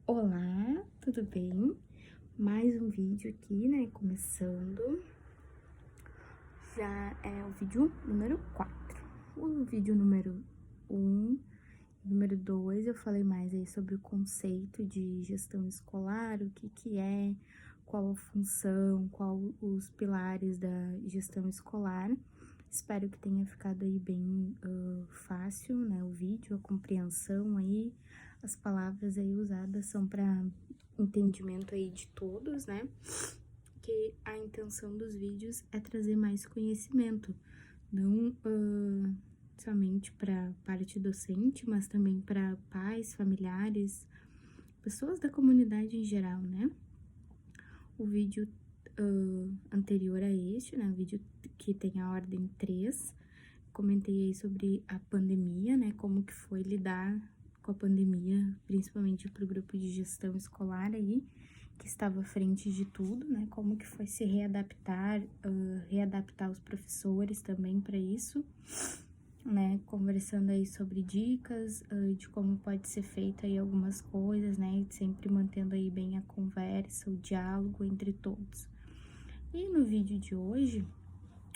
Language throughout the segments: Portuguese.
Olá, tudo bem? Mais um vídeo aqui, né? Começando. Já é o vídeo número 4. O vídeo número 1, número 2, eu falei mais aí sobre o conceito de gestão escolar, o que que é, qual a função, qual os pilares da gestão escolar. Espero que tenha ficado aí bem fácil, né, o vídeo, a compreensão aí, as palavras aí usadas são para entendimento aí de todos, né, que a intenção dos vídeos é trazer mais conhecimento, não somente para parte docente, mas também para pais, familiares, pessoas da comunidade em geral, né. O vídeo anterior a este, né, o vídeo que tem a ordem 3, comentei aí sobre a pandemia, né, como que foi lidar com a pandemia, principalmente para o grupo de gestão escolar aí, que estava à frente de tudo, né, como que foi se readaptar, readaptar os professores também para isso, né, conversando aí sobre dicas de como pode ser feita aí algumas coisas, né, e sempre mantendo aí bem a conversa, o diálogo entre todos. E no vídeo de hoje,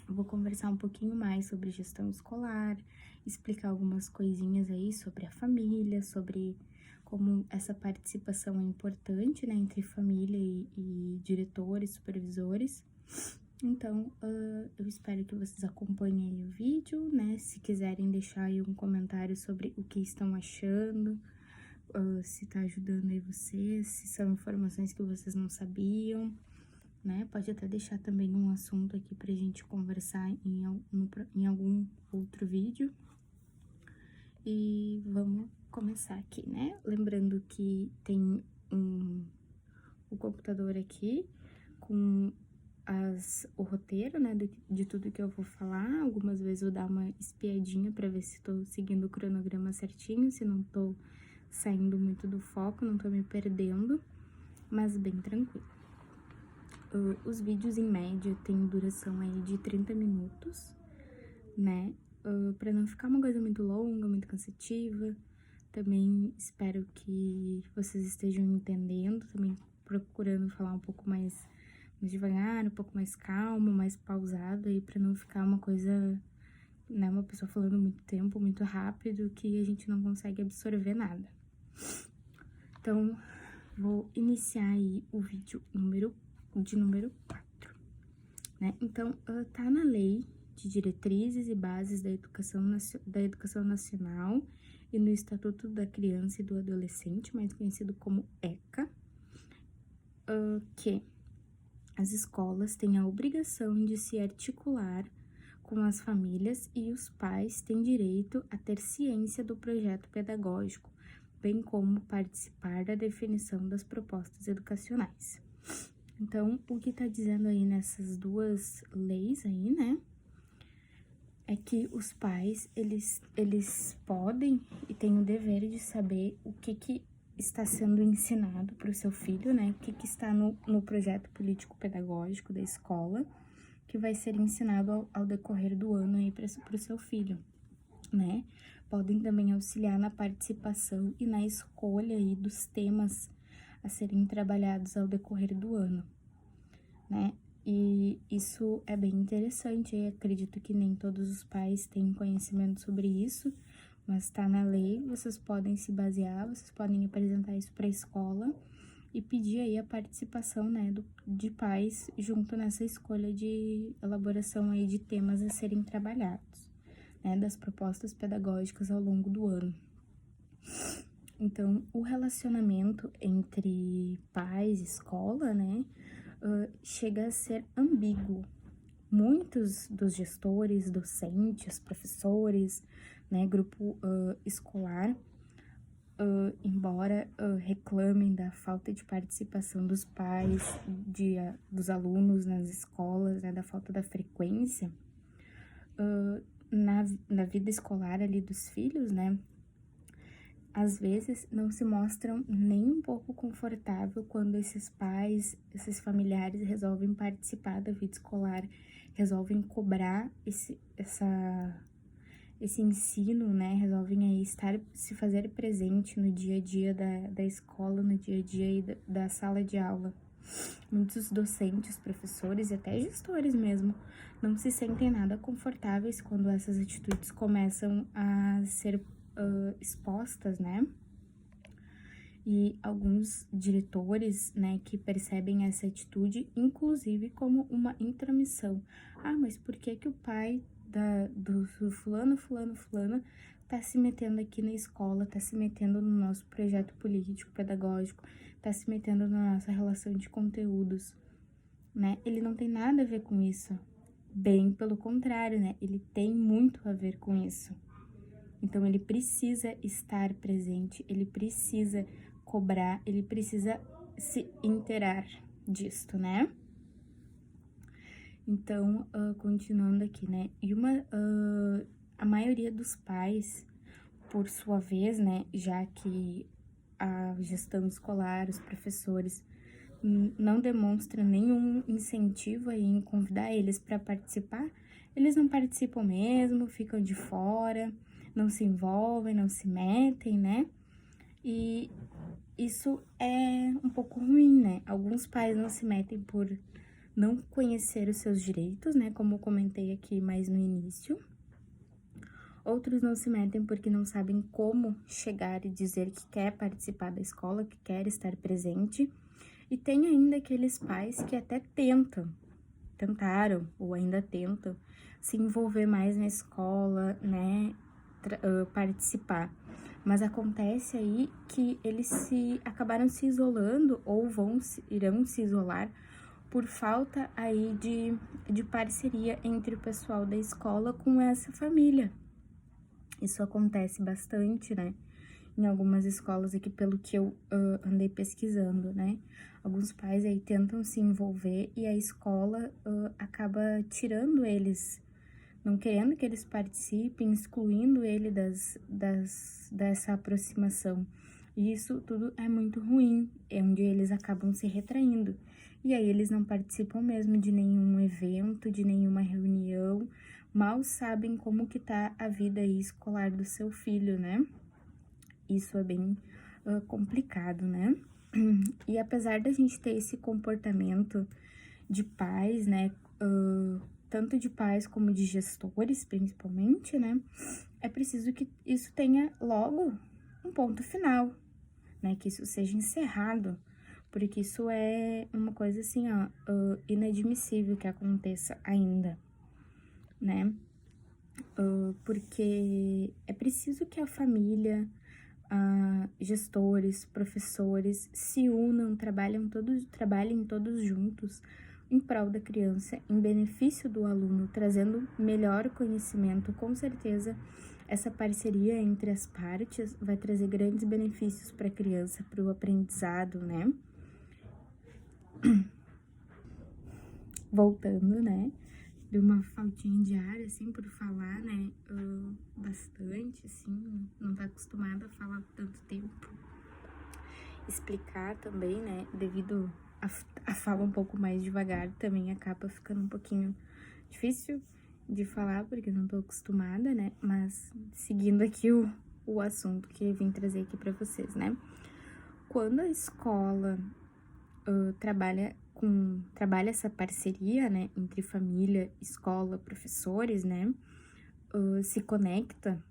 eu vou conversar um pouquinho mais sobre gestão escolar, explicar algumas coisinhas aí sobre a família, sobre como essa participação é importante, né, entre família e diretores, supervisores. Então, eu espero que vocês acompanhem aí o vídeo, né, se quiserem deixar aí um comentário sobre o que estão achando, se tá ajudando aí vocês, se são informações que vocês não sabiam, né? Pode até deixar também um assunto aqui pra gente conversar em algum outro vídeo. E vamos começar aqui, né? Lembrando que tem o computador aqui com o roteiro, né, de tudo que eu vou falar. Algumas vezes eu vou dar uma espiadinha pra ver se tô seguindo o cronograma certinho, se não tô saindo muito do foco, não tô me perdendo, mas bem tranquilo. Os vídeos, em média, têm duração aí de 30 minutos, né? Pra não ficar uma coisa muito longa, muito cansativa. Também espero que vocês estejam entendendo, também procurando falar um pouco mais devagar, um pouco mais calmo, mais pausado aí, pra não ficar uma coisa, né, uma pessoa falando muito tempo, muito rápido, que a gente não consegue absorver nada. Então, vou iniciar aí o vídeo número 4, né? Então, tá na Lei de Diretrizes e Bases da Educação Nacional e no Estatuto da Criança e do Adolescente, mais conhecido como ECA, que as escolas têm a obrigação de se articular com as famílias e os pais têm direito a ter ciência do projeto pedagógico, bem como participar da definição das propostas educacionais. Então, o que tá dizendo aí nessas duas leis aí, né, é que os pais, eles podem e têm o dever de saber o que está sendo ensinado para o seu filho, né, o que está no projeto político-pedagógico da escola, que vai ser ensinado ao decorrer do ano aí para o seu filho, né. Podem também auxiliar na participação e na escolha aí dos temas a serem trabalhados ao decorrer do ano, né? E isso é bem interessante, eu acredito que nem todos os pais têm conhecimento sobre isso, mas tá na lei, vocês podem se basear, vocês podem apresentar isso para a escola e pedir aí a participação, né, de pais junto nessa escolha de elaboração aí de temas a serem trabalhados, né, das propostas pedagógicas ao longo do ano. Então, o relacionamento entre pais e escola, né, chega a ser ambíguo. Muitos dos gestores, docentes, professores, né, grupo escolar, embora reclamem da falta de participação dos pais, dos alunos nas escolas, né, da falta da frequência, na vida escolar ali dos filhos, né, às vezes não se mostram nem um pouco confortável quando esses pais, esses familiares resolvem participar da vida escolar, resolvem cobrar esse ensino, né, resolvem aí se fazer presente no dia a dia da escola, no dia a dia aí da sala de aula. Muitos docentes, professores e até gestores mesmo não se sentem nada confortáveis quando essas atitudes começam a ser expostas, né? E alguns diretores, né, que percebem essa atitude, inclusive como uma intromissão. Ah, mas por que que o pai do fulano tá se metendo aqui na escola, tá se metendo no nosso projeto político, pedagógico, tá se metendo na nossa relação de conteúdos, né? Ele não tem nada a ver com isso. Bem pelo contrário, né? Ele tem muito a ver com isso. Então, ele precisa estar presente, ele precisa cobrar, ele precisa se inteirar disto, né? Então, continuando aqui, né? E a maioria dos pais, por sua vez, né, já que a gestão escolar, os professores, não demonstram nenhum incentivo aí em convidar eles para participar, eles não participam mesmo, ficam de fora, não se envolvem, não se metem, né? E isso é um pouco ruim, né? Alguns pais não se metem por não conhecer os seus direitos, né? Como eu comentei aqui mais no início. Outros não se metem porque não sabem como chegar e dizer que quer participar da escola, que quer estar presente. E tem ainda aqueles pais que até tentaram ou ainda tentam se envolver mais na escola, né, participar. Mas acontece aí que eles acabaram se isolando ou irão se isolar por falta aí de parceria entre o pessoal da escola com essa família. Isso acontece bastante, né? Em algumas escolas aqui, pelo que eu andei pesquisando, né? Alguns pais aí tentam se envolver e a escola acaba tirando eles, não querendo que eles participem, excluindo ele dessa aproximação. E isso tudo é muito ruim, é onde eles acabam se retraindo. E aí eles não participam mesmo de nenhum evento, de nenhuma reunião, mal sabem como que tá a vida aí escolar do seu filho, né? Isso é bem complicado, né? E apesar da gente ter esse comportamento de pais, né? Tanto de pais como de gestores, principalmente, né? É preciso que isso tenha logo um ponto final, né? Que isso seja encerrado, porque isso é uma coisa assim, ó, inadmissível que aconteça ainda, né? Porque é preciso que a família, gestores, professores se unam, trabalhem todos juntos em prol da criança, em benefício do aluno, trazendo melhor conhecimento. Com certeza, essa parceria entre as partes vai trazer grandes benefícios para a criança, para o aprendizado, né? Voltando, né? Deu uma faltinha de ar, assim, por falar, né? Bastante, assim, não tá acostumada a falar tanto tempo. Explicar também, né? Devido a fala um pouco mais devagar, também acaba ficando um pouquinho difícil de falar, porque não tô acostumada, né? Mas seguindo aqui o assunto que eu vim trazer aqui pra vocês, né? Quando a escola trabalha essa parceria, né, entre família, escola, professores, né, se conecta,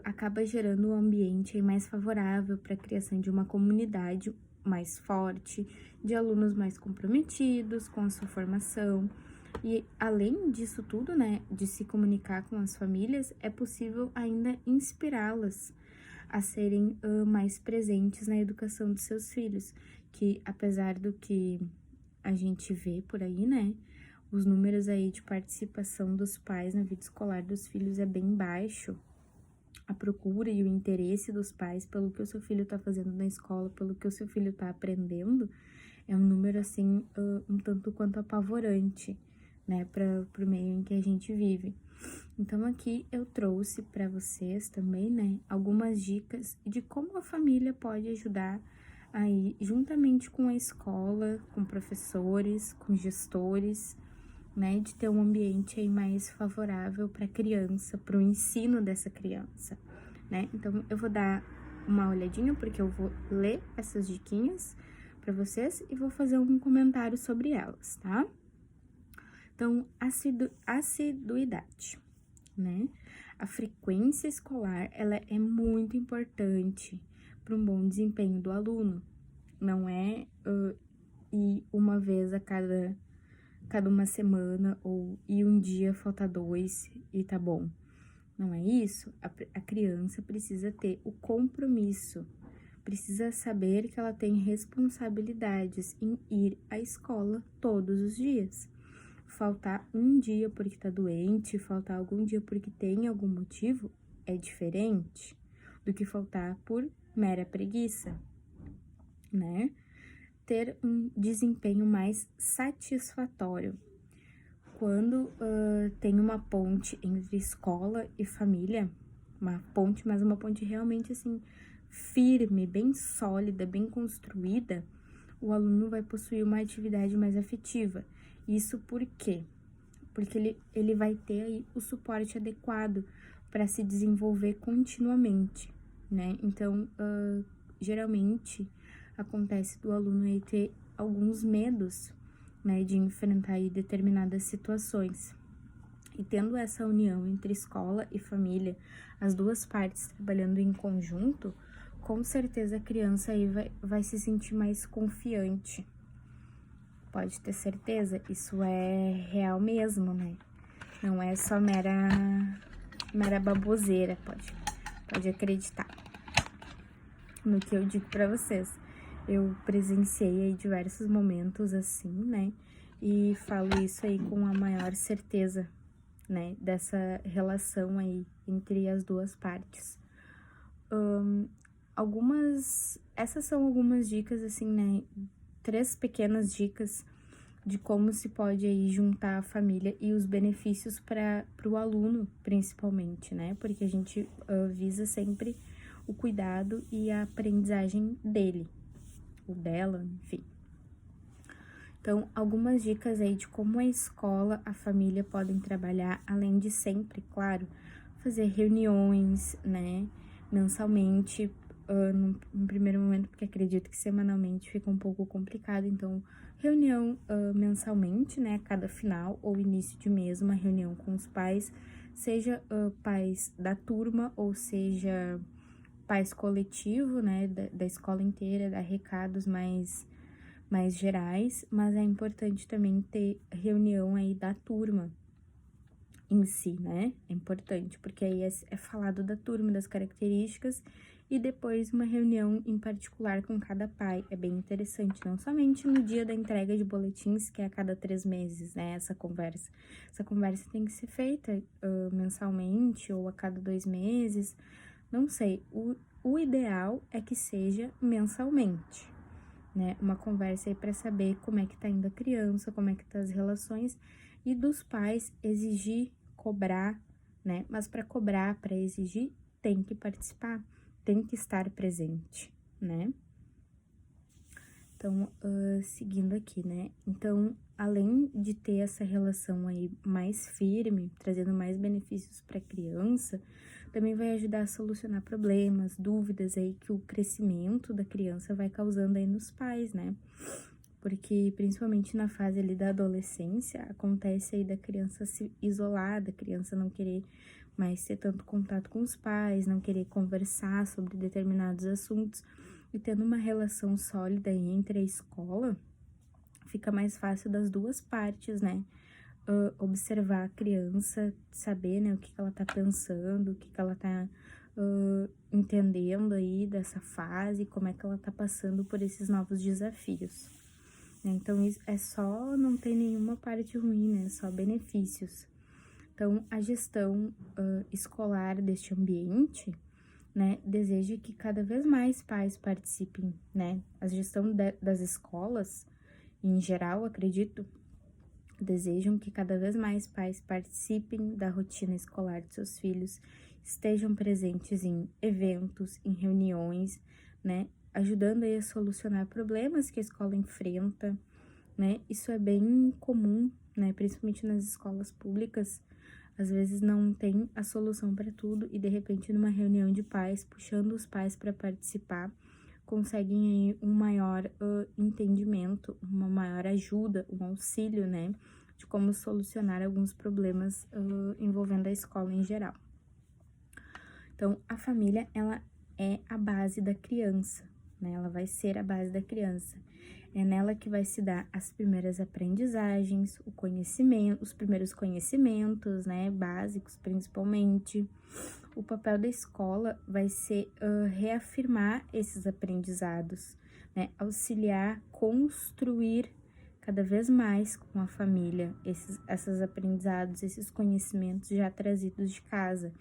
acaba gerando um ambiente mais favorável para a criação de uma comunidade mais forte, de alunos mais comprometidos com a sua formação. E além disso tudo, né, de se comunicar com as famílias, é possível ainda inspirá-las a serem mais presentes na educação dos seus filhos, que apesar do que a gente vê por aí, né, os números aí de participação dos pais na vida escolar dos filhos é bem baixo. A procura e o interesse dos pais pelo que o seu filho tá fazendo na escola, pelo que o seu filho tá aprendendo, é um número, assim, um tanto quanto apavorante, né, para o meio em que a gente vive. Então, aqui eu trouxe para vocês também, né, algumas dicas de como a família pode ajudar aí, juntamente com a escola, com professores, com gestores, né, de ter um ambiente aí mais favorável para a criança, para o ensino dessa criança, né? Então, eu vou dar uma olhadinha, porque eu vou ler essas diquinhas para vocês e vou fazer um comentário sobre elas, tá? Então, assiduidade, né? A frequência escolar, ela é muito importante para um bom desempenho do aluno. Não é ir uma vez a cada uma semana, ou ir um dia, falta 2 e tá bom. Não é isso? A criança precisa ter o compromisso, precisa saber que ela tem responsabilidades em ir à escola todos os dias. Faltar um dia porque tá doente, faltar algum dia porque tem algum motivo, é diferente do que faltar por mera preguiça, né? Ter um desempenho mais satisfatório. Quando tem uma ponte entre escola e família, uma ponte, mas uma ponte realmente assim, firme, bem sólida, bem construída, o aluno vai possuir uma atividade mais afetiva. Isso por quê? Porque ele vai ter aí o suporte adequado para se desenvolver continuamente, né? Então, geralmente, acontece do aluno aí ter alguns medos, né, de enfrentar aí determinadas situações. E tendo essa união entre escola e família, as duas partes trabalhando em conjunto, com certeza a criança aí vai se sentir mais confiante. Pode ter certeza, isso é real mesmo, né? Não é só mera baboseira, pode acreditar no que eu digo pra vocês. Eu presenciei aí diversos momentos assim, né? E falo isso aí com a maior certeza, né? Dessa relação aí entre as duas partes. Essas são algumas dicas, assim, né? 3 pequenas dicas de como se pode aí juntar a família e os benefícios para o aluno, principalmente, né? Porque a gente visa sempre o cuidado e a aprendizagem dele, ou dela, enfim. Então, algumas dicas aí de como a escola, a família podem trabalhar, além de sempre, claro, fazer reuniões, né, mensalmente, no primeiro momento, porque acredito que semanalmente fica um pouco complicado, então, reunião mensalmente, né, cada final ou início de mês, uma reunião com os pais, seja pais da turma, ou seja, pais coletivo, né, da escola inteira, dar recados mais gerais, mas é importante também ter reunião aí da turma em si, né? É importante, porque aí é falado da turma, das características, e depois uma reunião em particular com cada pai. É bem interessante, não somente no dia da entrega de boletins, que é a cada 3 meses, né? Essa conversa. Essa conversa tem que ser feita mensalmente ou a cada 2 meses, não sei. O ideal é que seja mensalmente, né? Uma conversa aí para saber como é que tá indo a criança, como é que tá as relações, e dos pais exigir, cobrar, né? Mas para cobrar, para exigir, tem que participar, tem que estar presente, né? Então, seguindo aqui, né? Então, além de ter essa relação aí mais firme, trazendo mais benefícios para a criança, também vai ajudar a solucionar problemas, dúvidas aí que o crescimento da criança vai causando aí nos pais, né? Porque principalmente na fase ali da adolescência, acontece aí da criança se isolar, da criança não querer mais ter tanto contato com os pais, não querer conversar sobre determinados assuntos. E tendo uma relação sólida aí entre a escola, fica mais fácil das duas partes, né? Observar a criança, saber, né, o que ela tá pensando, o que ela tá entendendo aí dessa fase, como é que ela tá passando por esses novos desafios, né? Então, isso é só, não tem nenhuma parte ruim, né? Só benefícios. Então, a gestão escolar deste ambiente, né, deseja que cada vez mais pais participem, né? A gestão das escolas, em geral, acredito, desejam que cada vez mais pais participem da rotina escolar de seus filhos, estejam presentes em eventos, em reuniões, né? Ajudando aí a solucionar problemas que a escola enfrenta, né? Isso é bem comum, né? Principalmente nas escolas públicas, às vezes não tem a solução para tudo e de repente numa reunião de pais, puxando os pais para participar, conseguem aí um maior entendimento, uma maior ajuda, um auxílio, né, de como solucionar alguns problemas envolvendo a escola em geral. Então, a família, ela é a base da criança, né, ela vai ser a base da criança. É nela que vai se dar as primeiras aprendizagens, o conhecimento, os primeiros conhecimentos, né, básicos principalmente. O papel da escola vai ser reafirmar esses aprendizados, né, auxiliar, construir cada vez mais com a família esses aprendizados, esses conhecimentos já trazidos de casa.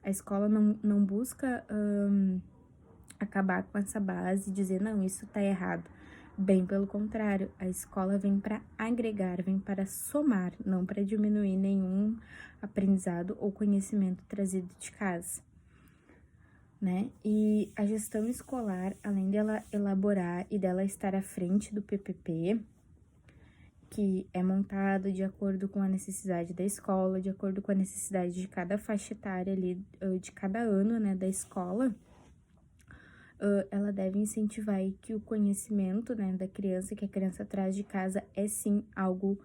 A escola não busca acabar com essa base e dizer, não, isso tá errado. Bem pelo contrário, a escola vem para agregar, vem para somar, não para diminuir nenhum aprendizado ou conhecimento trazido de casa, né? E a gestão escolar, além dela elaborar e dela estar à frente do PPP, que é montado de acordo com a necessidade da escola, de acordo com a necessidade de cada faixa etária ali, de cada ano, né, da escola, ela deve incentivar aí que o conhecimento, né, da criança, que a criança traz de casa, é sim algo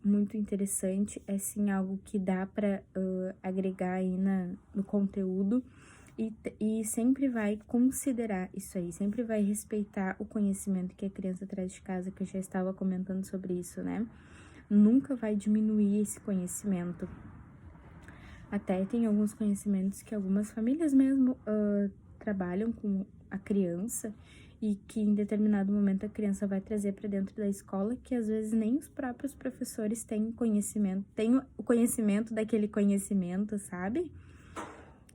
muito interessante, é sim algo que dá para agregar aí no conteúdo e sempre vai considerar isso aí, sempre vai respeitar o conhecimento que a criança traz de casa, que eu já estava comentando sobre isso, né? Nunca vai diminuir esse conhecimento. Até tem alguns conhecimentos que algumas famílias mesmo trabalham com a criança e que em determinado momento a criança vai trazer para dentro da escola, que às vezes nem os próprios professores têm conhecimento, têm o conhecimento daquele conhecimento, sabe?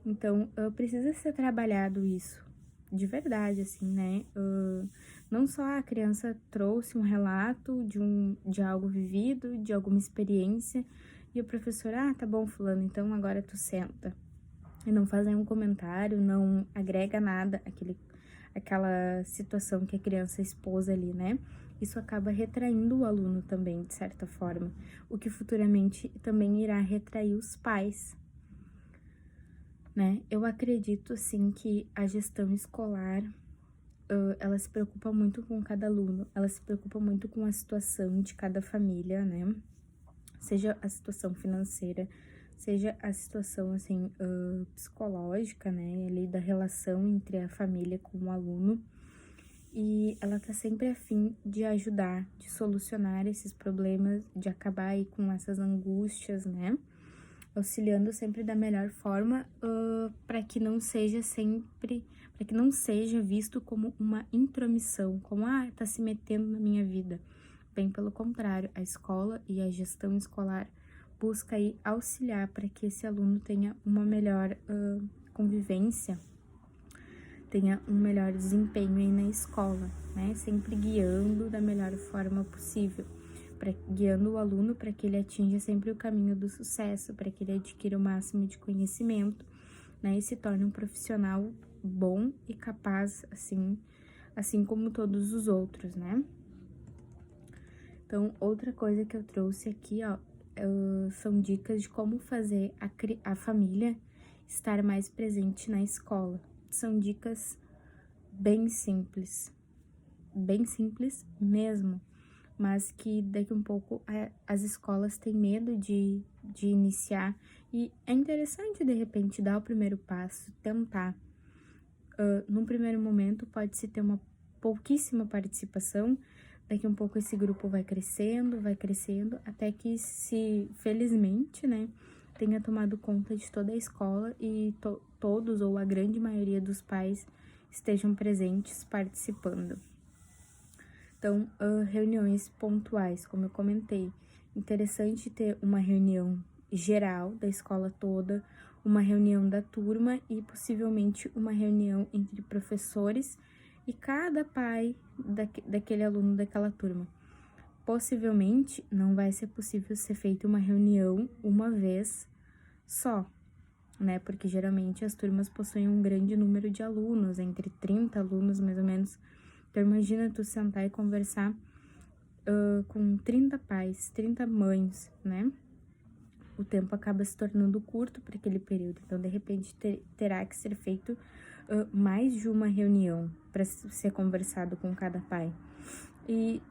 Então, precisa ser trabalhado isso, de verdade, assim, né? Não só a criança trouxe um relato de algo vivido, de alguma experiência, e o professor, tá bom, fulano, então agora tu senta. E não faz nenhum comentário, não agrega nada àquela situação que a criança expôs ali, né? Isso acaba retraindo o aluno também, de certa forma, o que futuramente também irá retrair os pais, né? Eu acredito, assim, que a gestão escolar, ela se preocupa muito com cada aluno, ela se preocupa muito com a situação de cada família, né? Seja a situação financeira, seja a situação, assim, psicológica, né? Ali da relação entre a família com o aluno. E ela tá sempre a fim de ajudar, de solucionar esses problemas, de acabar aí com essas angústias, né? Auxiliando sempre da melhor forma, para que não seja visto como uma intromissão, como, tá se metendo na minha vida. Bem pelo contrário, a escola e a gestão escolar busca aí auxiliar para que esse aluno tenha uma melhor convivência, tenha um melhor desempenho aí na escola, né? Sempre guiando da melhor forma possível, guiando o aluno para que ele atinja sempre o caminho do sucesso, para que ele adquira o máximo de conhecimento, né? E se torne um profissional bom e capaz, assim como todos os outros, né? Então, outra coisa que eu trouxe aqui, são dicas de como fazer a família estar mais presente na escola. São dicas bem simples mesmo, mas que daqui um pouco as escolas têm medo de iniciar, e é interessante, de repente, dar o primeiro passo, tentar. Num primeiro momento, pode-se ter uma pouquíssima participação, daqui um pouco esse grupo vai crescendo, até que, se felizmente, né, tenha tomado conta de toda a escola e todos ou a grande maioria dos pais estejam presentes participando. Então, reuniões pontuais, como eu comentei, interessante ter uma reunião geral da escola toda, uma reunião da turma e possivelmente uma reunião entre professores e cada pai daquele aluno daquela turma. Possivelmente não vai ser possível ser feita uma reunião uma vez só, né? Porque geralmente as turmas possuem um grande número de alunos, entre 30 alunos mais ou menos. Então imagina tu sentar e conversar com 30 pais, 30 mães, né? O tempo acaba se tornando curto para aquele período. Então, de repente, terá que ser feito mais de uma reunião para ser conversado com cada pai. E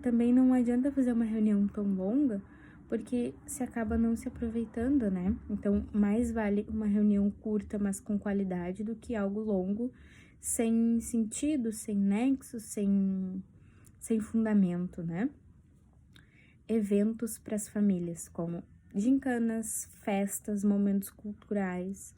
também não adianta fazer uma reunião tão longa, porque se acaba não se aproveitando, né? Então, mais vale uma reunião curta, mas com qualidade, do que algo longo, sem sentido, sem nexo, sem fundamento, né? Eventos para as famílias, como gincanas, festas, momentos culturais.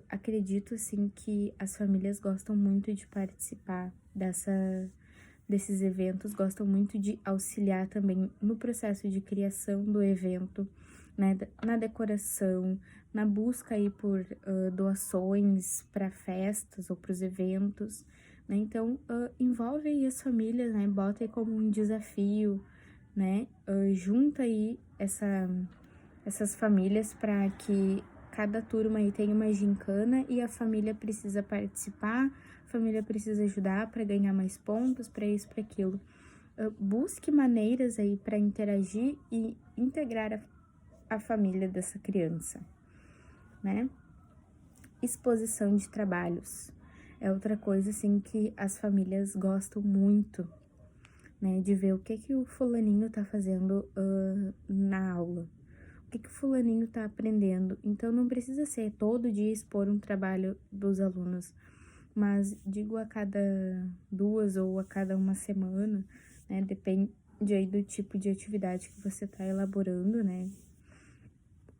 Acredito, assim, que as famílias gostam muito de participar desses eventos, gostam muito de auxiliar também no processo de criação do evento, né, na decoração, na busca aí por doações para festas ou para os eventos, né? Então, envolve aí as famílias, né? Bota aí como um desafio, né? Junta aí essas famílias para que cada turma aí tenha uma gincana e a família precisa participar, a família precisa ajudar para ganhar mais pontos, para isso, para aquilo. Busque maneiras aí para interagir e integrar a família dessa criança, né? Exposição de trabalhos é outra coisa, assim, que as famílias gostam muito, né? De ver o que o fulaninho tá fazendo na aula. O que o fulaninho tá aprendendo. Então, não precisa ser todo dia expor um trabalho dos alunos, mas digo a cada 2 ou a cada uma semana, né? Depende aí do tipo de atividade que você tá elaborando, né?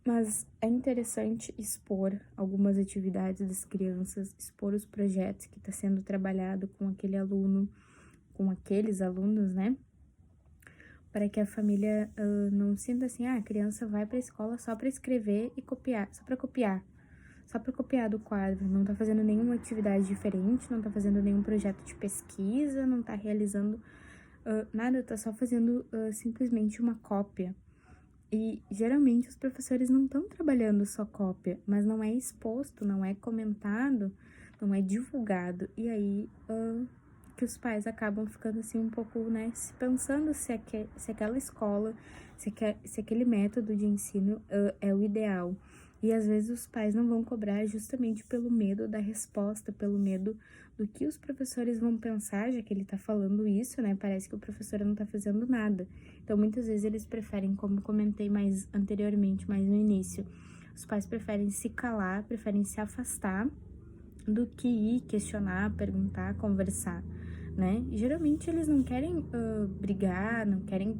Mas é interessante expor algumas atividades das crianças, expor os projetos que tá sendo trabalhado com aquele aluno, com aqueles alunos, né? Para que a família não sinta assim, a criança vai para a escola só para escrever e copiar, só para copiar do quadro, não tá fazendo nenhuma atividade diferente, não tá fazendo nenhum projeto de pesquisa, não tá realizando nada, tá só fazendo simplesmente uma cópia. E geralmente os professores não estão trabalhando só cópia, mas não é exposto, não é comentado, não é divulgado, e aí que os pais acabam ficando assim um pouco, né, se pensando se aquela escola, se aquele método de ensino é o ideal. E às vezes os pais não vão cobrar justamente pelo medo da resposta, pelo medo do que os professores vão pensar, já que ele tá falando isso, né, parece que o professor não tá fazendo nada. Então muitas vezes eles preferem, como comentei mais anteriormente, mais no início, os pais preferem se calar, preferem se afastar do que ir questionar, perguntar, conversar, né? E, geralmente eles não querem brigar, não querem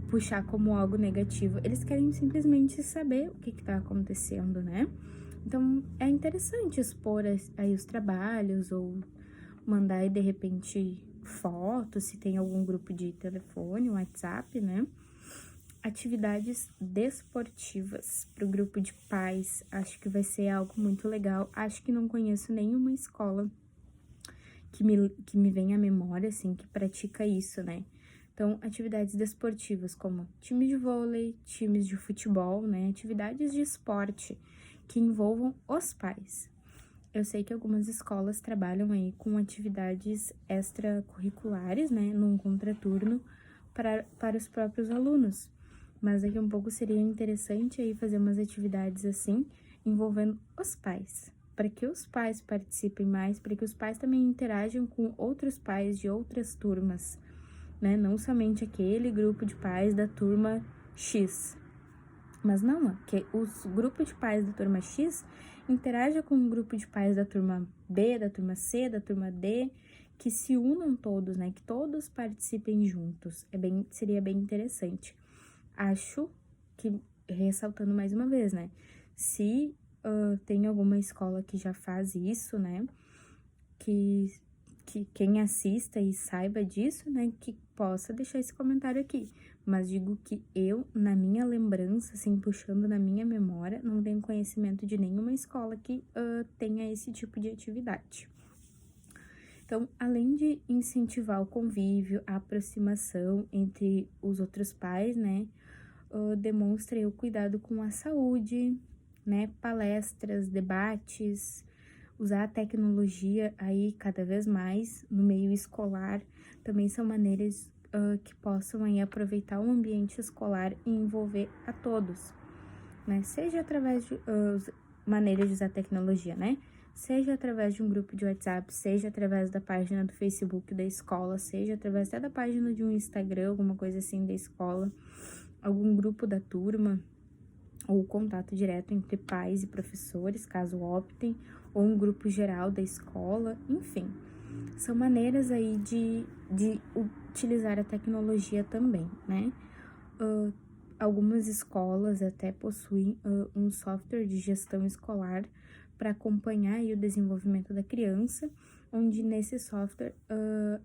puxar como algo negativo, eles querem simplesmente saber o que tá acontecendo, né? Então é interessante expor aí os trabalhos ou mandar aí de repente fotos, se tem algum grupo de telefone, WhatsApp, né? Atividades desportivas para o grupo de pais, acho que vai ser algo muito legal. Acho que não conheço nenhuma escola que me vem à memória, assim, que pratica isso, né? Então, atividades desportivas como time de vôlei, times de futebol, né? Atividades de esporte que envolvam os pais. Eu sei que algumas escolas trabalham aí com atividades extracurriculares, né? Num contraturno para os próprios alunos. Mas daqui a um pouco seria interessante aí fazer umas atividades assim, envolvendo os pais, para que os pais participem mais, para que os pais também interajam com outros pais de outras turmas, né? Não somente aquele grupo de pais da turma X, mas não, que os grupos de pais da turma X interajam com o grupo de pais da turma B, da turma C, da turma D, que se unam todos, né? Que todos participem juntos. Seria bem interessante. Acho que, ressaltando mais uma vez, né? Se tem alguma escola que já faz isso, né? Que quem assista e saiba disso, né? Que possa deixar esse comentário aqui. Mas digo que eu, na minha lembrança, assim, puxando na minha memória, não tenho conhecimento de nenhuma escola que tenha esse tipo de atividade. Então, além de incentivar o convívio, a aproximação entre os outros pais, né? Demonstra o cuidado com a saúde, né? Palestras, debates, usar a tecnologia aí cada vez mais no meio escolar também são maneiras que possam aí aproveitar o ambiente escolar e envolver a todos, né? Seja através de maneiras de usar tecnologia, né? Seja através de um grupo de WhatsApp, seja através da página do Facebook da escola, seja através até da página de um Instagram, alguma coisa assim da escola, algum grupo da turma, ou contato direto entre pais e professores, caso optem, ou um grupo geral da escola, enfim. São maneiras aí de utilizar a tecnologia também, né? Algumas escolas até possuem um software de gestão escolar para acompanhar aí o desenvolvimento da criança, onde nesse software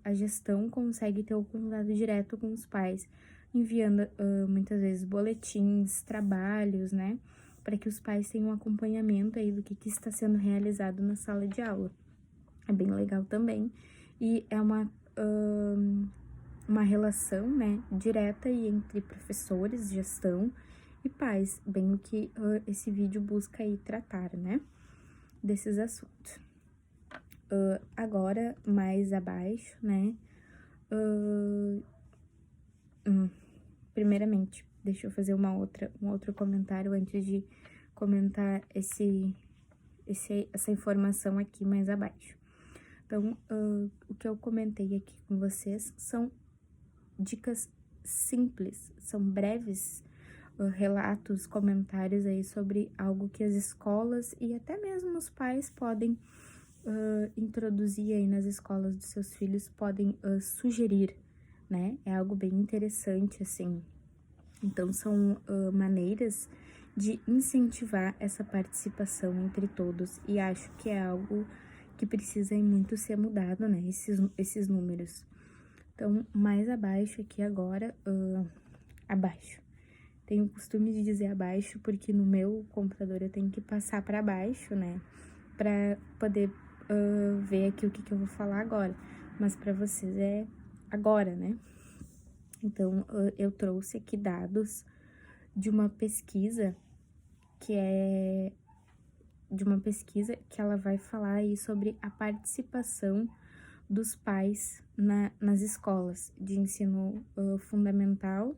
a gestão consegue ter o contato direto com os pais, enviando muitas vezes boletins, trabalhos, né, para que os pais tenham um acompanhamento aí do que está sendo realizado na sala de aula. É bem legal também, e é uma relação, né, direta aí entre professores, gestão e pais, bem o que esse vídeo busca aí tratar, né, desses assuntos. Agora, mais abaixo, né, primeiramente, deixa eu fazer um outro comentário antes de comentar essa informação aqui mais abaixo. Então, o que eu comentei aqui com vocês são dicas simples, são breves relatos, comentários aí sobre algo que as escolas e até mesmo os pais podem introduzir aí nas escolas dos seus filhos, podem sugerir, né? É algo bem interessante, assim. Então, são maneiras de incentivar essa participação entre todos, e acho que é algo que precisa muito ser mudado, né? Esses números. Então, mais abaixo aqui agora, abaixo. Tenho o costume de dizer abaixo porque no meu computador eu tenho que passar para baixo, né? Para poder ver aqui o que eu vou falar agora. Mas para vocês é agora, né? Então, eu trouxe aqui dados de uma pesquisa que ela vai falar aí sobre a participação dos pais nas escolas de ensino fundamental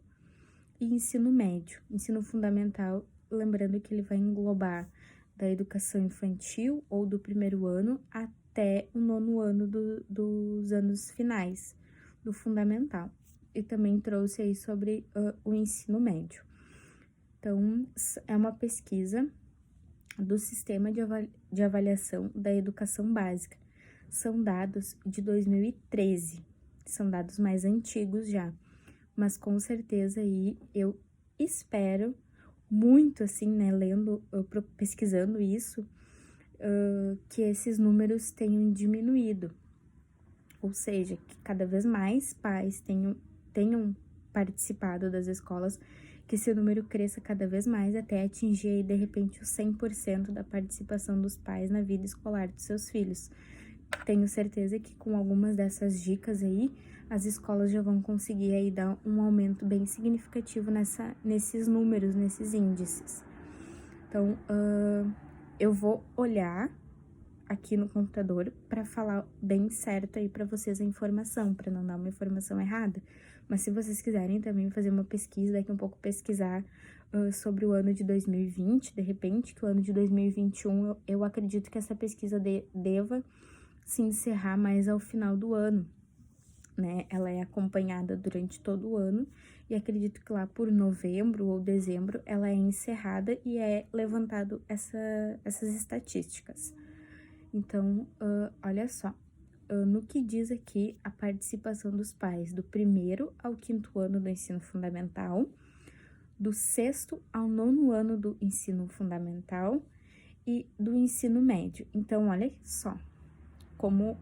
e ensino médio. Ensino fundamental, lembrando que ele vai englobar da educação infantil ou do primeiro ano até o 9º ano dos anos finais do fundamental. E também trouxe aí sobre o ensino médio. Então, é uma pesquisa do Sistema de Avaliação da Educação Básica. São dados de 2013, são dados mais antigos já, mas com certeza aí eu espero muito, assim, né, pesquisando isso, que esses números tenham diminuído, ou seja, que cada vez mais pais tenham participado das escolas, que esse número cresça cada vez mais até atingir aí, de repente, os 100% da participação dos pais na vida escolar dos seus filhos. Tenho certeza que com algumas dessas dicas aí, as escolas já vão conseguir aí dar um aumento bem significativo nesses números, nesses índices. Então, eu vou olhar aqui no computador para falar bem certo aí para vocês a informação, para não dar uma informação errada. Mas se vocês quiserem também fazer uma pesquisa, daqui um pouco pesquisar sobre o ano de 2020, de repente, que o ano de 2021, eu acredito que essa pesquisa deva se encerrar mais ao final do ano, né? Ela é acompanhada durante todo o ano e acredito que lá por novembro ou dezembro ela é encerrada e é levantado essas estatísticas. Então, olha só, no que diz aqui a participação dos pais do 1º ao 5º ano do ensino fundamental, do 6º ao 9º ano do ensino fundamental e do ensino médio. Então, olha só como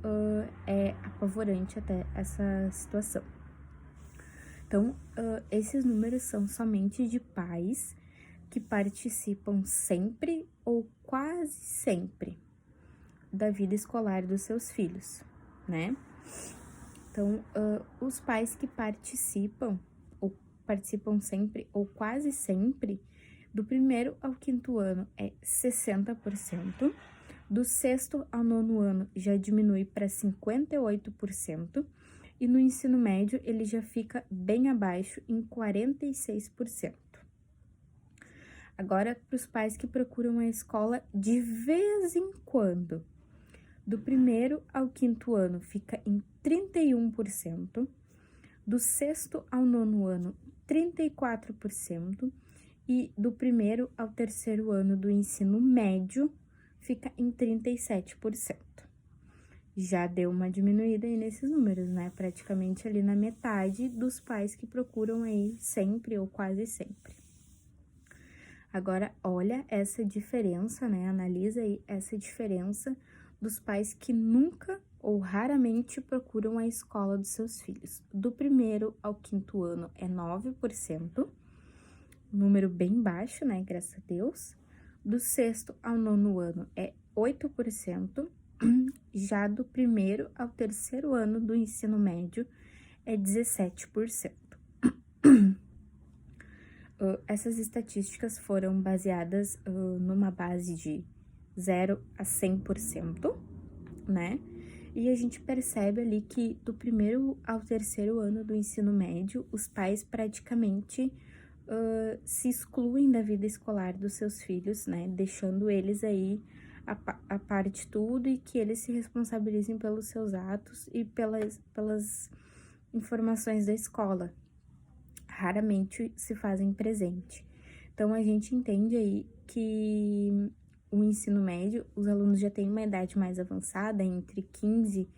é apavorante até essa situação. Então, esses números são somente de pais que participam sempre ou quase sempre da vida escolar dos seus filhos, né? Então, os pais que participam sempre ou quase sempre, do 1º ao 5º ano é 60%, Do 6º ao 9º ano já diminui para 58%, e no ensino médio ele já fica bem abaixo, em 46%. Agora, para os pais que procuram a escola de vez em quando, do 1º ao 5º ano fica em 31%, do 6º ao 9º ano, 34%, e do 1º ao 3º ano do ensino médio fica em 37%. Já deu uma diminuída aí nesses números, né? Praticamente ali na metade dos pais que procuram aí sempre ou quase sempre. Agora, olha essa diferença, né? Analisa aí essa diferença dos pais que nunca ou raramente procuram a escola dos seus filhos. Do 1º ao 5º ano é 9%, número bem baixo, né? Graças a Deus. Do 6º ao 9º ano é 8%, já do 1º ao 3º ano do ensino médio é 17%. Essas estatísticas foram baseadas numa base de 0 a 100%, né? E a gente percebe ali que do 1º ao 3º ano do ensino médio, os pais praticamente se excluem da vida escolar dos seus filhos, né? Deixando eles aí a par de tudo, e que eles se responsabilizem pelos seus atos e pelas informações da escola. Raramente se fazem presente. Então, a gente entende aí que o ensino médio, os alunos já têm uma idade mais avançada, entre 15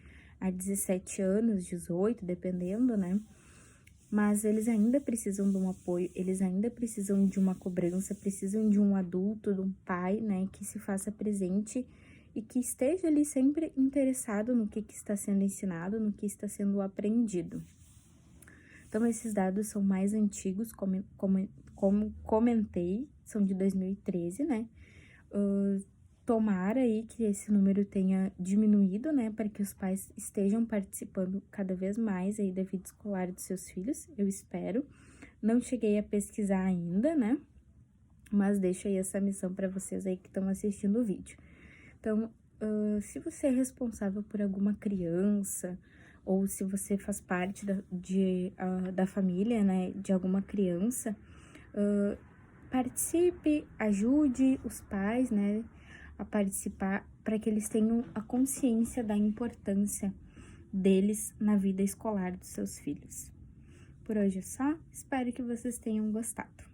a 17 anos, 18, dependendo, né? Mas eles ainda precisam de um apoio, eles ainda precisam de uma cobrança, precisam de um adulto, de um pai, né, que se faça presente e que esteja ali sempre interessado no que está sendo ensinado, no que está sendo aprendido. Então, esses dados são mais antigos, como comentei, são de 2013, né? Tomara aí que esse número tenha diminuído, né? Para que os pais estejam participando cada vez mais aí da vida escolar dos seus filhos, eu espero. Não cheguei a pesquisar ainda, né? Mas deixo aí essa missão para vocês aí que estão assistindo o vídeo. Então, se você é responsável por alguma criança, ou se você faz parte da família, né, de alguma criança, participe, ajude os pais, né, a participar, para que eles tenham a consciência da importância deles na vida escolar dos seus filhos. Por hoje é só, espero que vocês tenham gostado.